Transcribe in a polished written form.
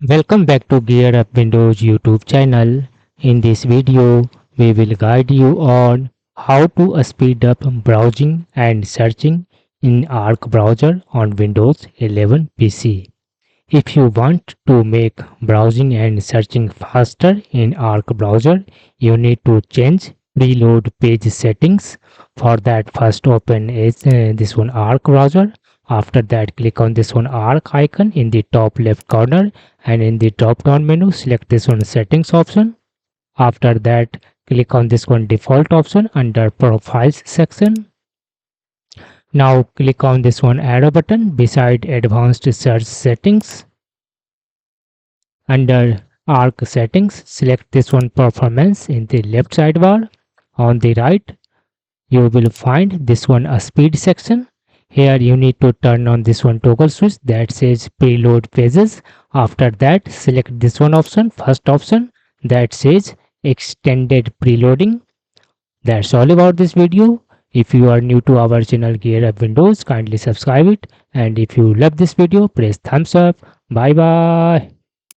Welcome back to Gear Up Windows YouTube channel. In this video, we will guide you on how to speed up browsing and searching in Arc browser on Windows 11 PC. If you want to make browsing and searching faster in Arc browser, you need to change preload page settings. For that, first open is this one Arc browser. After that, click on this one Arc icon in the top left corner, and in the drop down menu select this one settings option. After that, click on this one default option under profiles section. Now click on this one arrow button beside advanced search settings. Under Arc settings, select this one performance in the left sidebar. On the right, you will find this one a speed section. Here you need to turn on this one toggle switch that says preload pages. After that, select this one option, first option that says extended preloading. That's all about this video. If you are new to our channel Gear Up Windows, kindly subscribe it. And if you love this video, press thumbs up. Bye bye.